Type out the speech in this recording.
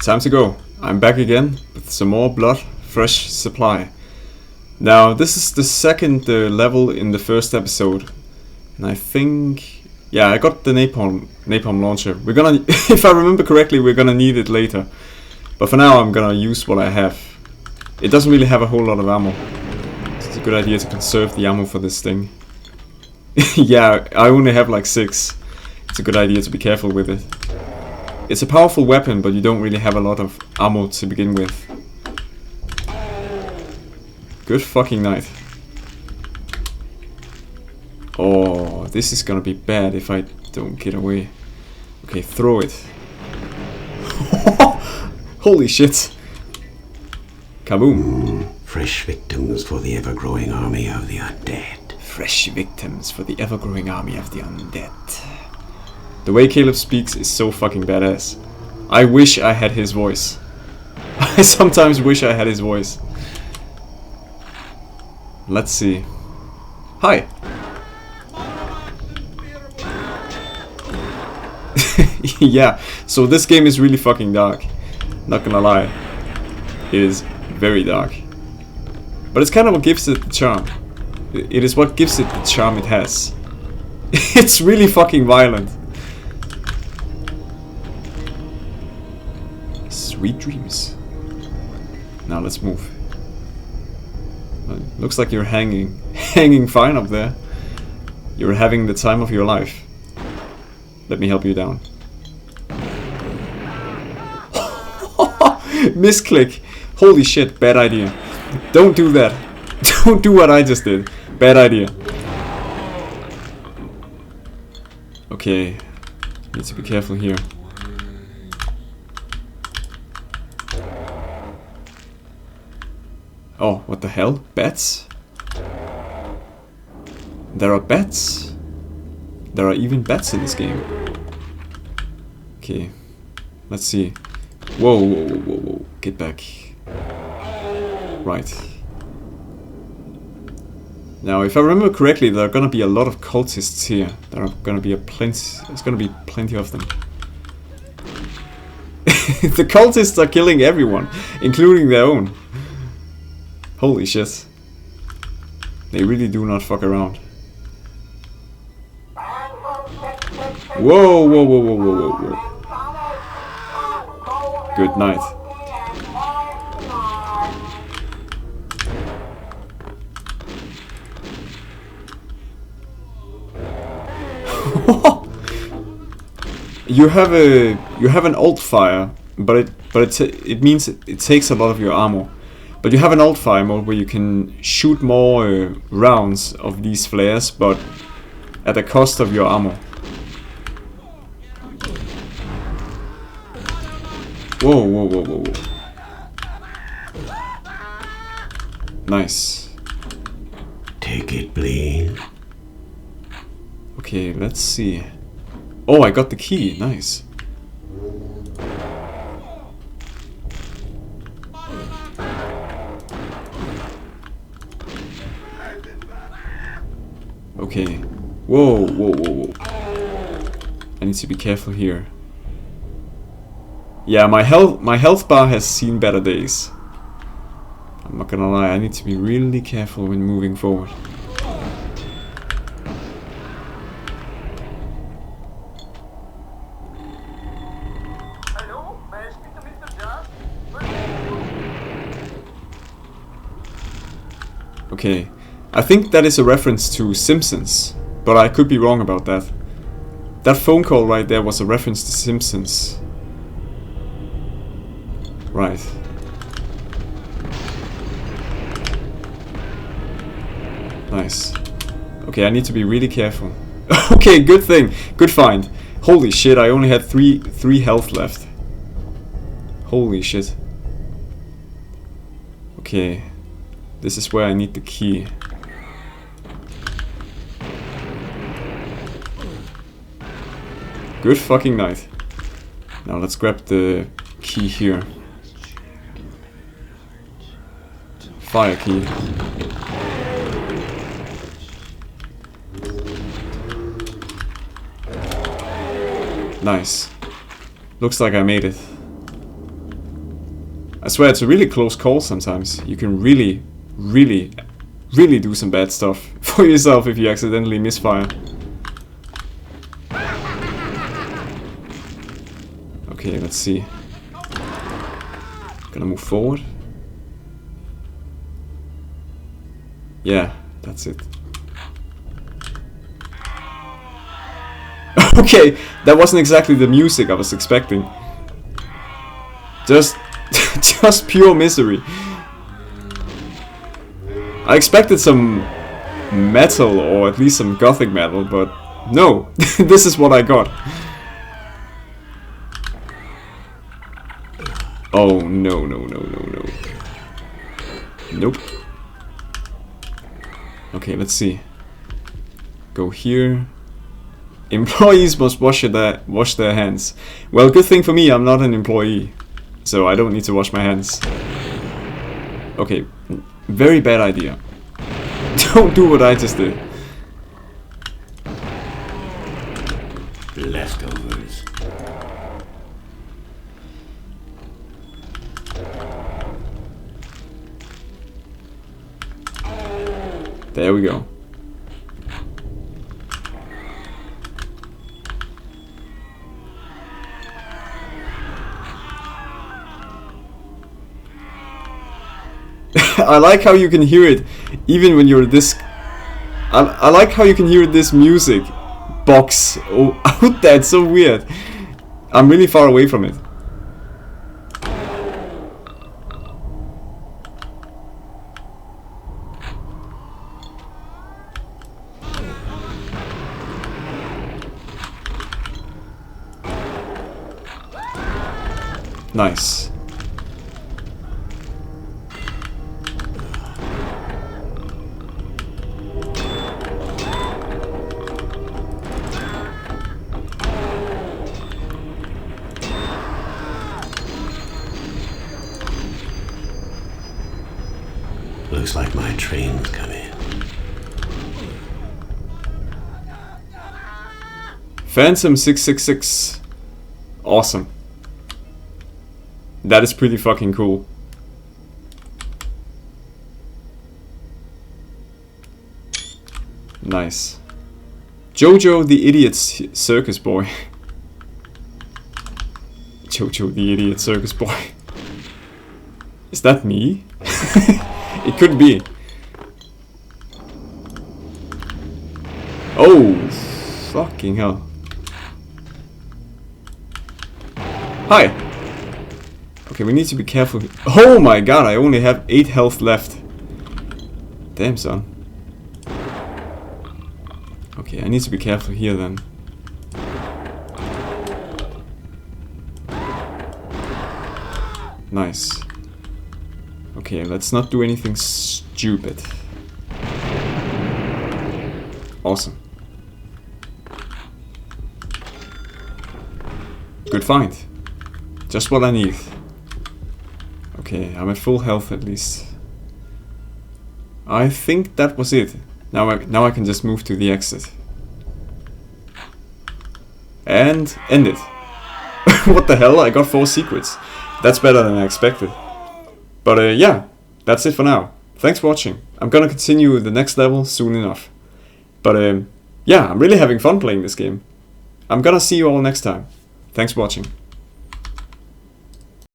time to go. I'm back again with some more blood, fresh supply. Now, this is the second level in the first episode. And I think... yeah, I got the napalm launcher. We're gonna... if I remember correctly, we're gonna need it later. But for now, I'm gonna use what I have. It doesn't really have a whole lot of ammo. It's a good idea to conserve the ammo for this thing. Yeah, I only have like 6. It's a good idea to be careful with it. It's a powerful weapon, but you don't really have a lot of ammo to begin with. Good fucking night. Oh, this is gonna be bad if I don't get away. Okay, throw it. Holy shit. Kaboom. Fresh victims for the ever-growing army of the undead. Fresh victims for the ever-growing army of the undead. The way Caleb speaks is so fucking badass. I wish I had his voice. I sometimes wish I had his voice. Let's see. Hi. Yeah, so this game is really fucking dark. Not gonna lie. It is very dark. But it's kind of what gives it the charm. It is what gives it the charm it has. It's really fucking violent. Sweet dreams. Now let's move. Looks like you're hanging fine up there. You're having the time of your life. Let me help you down. Misclick. Holy shit, bad idea. Don't do that. Don't do what I just did. Bad idea. Okay. Need to be careful here. Oh, what the hell? Bats? There are bats? There are even bats in this game. Okay. Let's see. Whoa, whoa, whoa, whoa, whoa. Get back. Right. Now, if I remember correctly, there are gonna be a lot of cultists here. There are gonna be there's gonna be plenty of them. The cultists are killing everyone, including their own. Holy shit. They really do not fuck around. Whoa, whoa, whoa, whoa, whoa, whoa, whoa. Good night. You have an alt fire, but it means it takes a lot of your ammo. But you have an alt fire mode where you can shoot more rounds of these flares, but at the cost of your ammo. Whoa, whoa, whoa, whoa, whoa. Nice. Take it, please. Okay, let's see. Oh, I got the key. Nice. Okay. Whoa, whoa, whoa, whoa. I need to be careful here. Yeah, my health bar has seen better days. I'm not gonna lie, I need to be really careful when moving forward. Hello, may I speak to Mr. Josh? Okay, I think that is a reference to Simpsons, but I could be wrong about that. That phone call right there was a reference to Simpsons. Right. Nice. Okay, I need to be really careful. Okay, good thing. Good find. Holy shit, I only had three health left. Holy shit. Okay. This is where I need the key. Good fucking night. Now let's grab the key here. Fire key. Nice. Looks like I made it. I swear it's a really close call sometimes. You can really do some bad stuff for yourself if you accidentally misfire. Okay, let's see. Gonna move forward. Yeah, that's it. Okay, that wasn't exactly the music I was expecting. Just pure misery. I expected some metal or at least some gothic metal, but no, this is what I got. Oh no. Nope. Okay, let's see. Go here. Employees must wash their hands. Well, good thing for me, I'm not an employee, so I don't need to wash my hands. Okay, very bad idea. Don't do what I just did. Leftovers. There we go. I like how you can hear it even when you're this. I like how you can hear this music box out there. It's so weird. I'm really far away from it. Nice. Looks like my train's coming. Phantom 666. Awesome. That is pretty fucking cool. Nice. Jojo the Idiot Circus Boy. Jojo the Idiot Circus Boy. Is that me? It could be. Oh, fucking hell. Hi. Okay, we need to be careful. Oh my god, I only have 8 health left. Damn, son. Okay, I need to be careful here then. Nice. Okay, let's not do anything stupid. Awesome. Good find. Just what I need. Okay, I'm at full health at least. I think that was it. Now I can just move to the exit. And end it. What the hell? I got 4 secrets. That's better than I expected. But yeah, that's it for now. Thanks for watching. I'm gonna continue the next level soon enough. But yeah, I'm really having fun playing this game. I'm gonna see you all next time. Thanks for watching.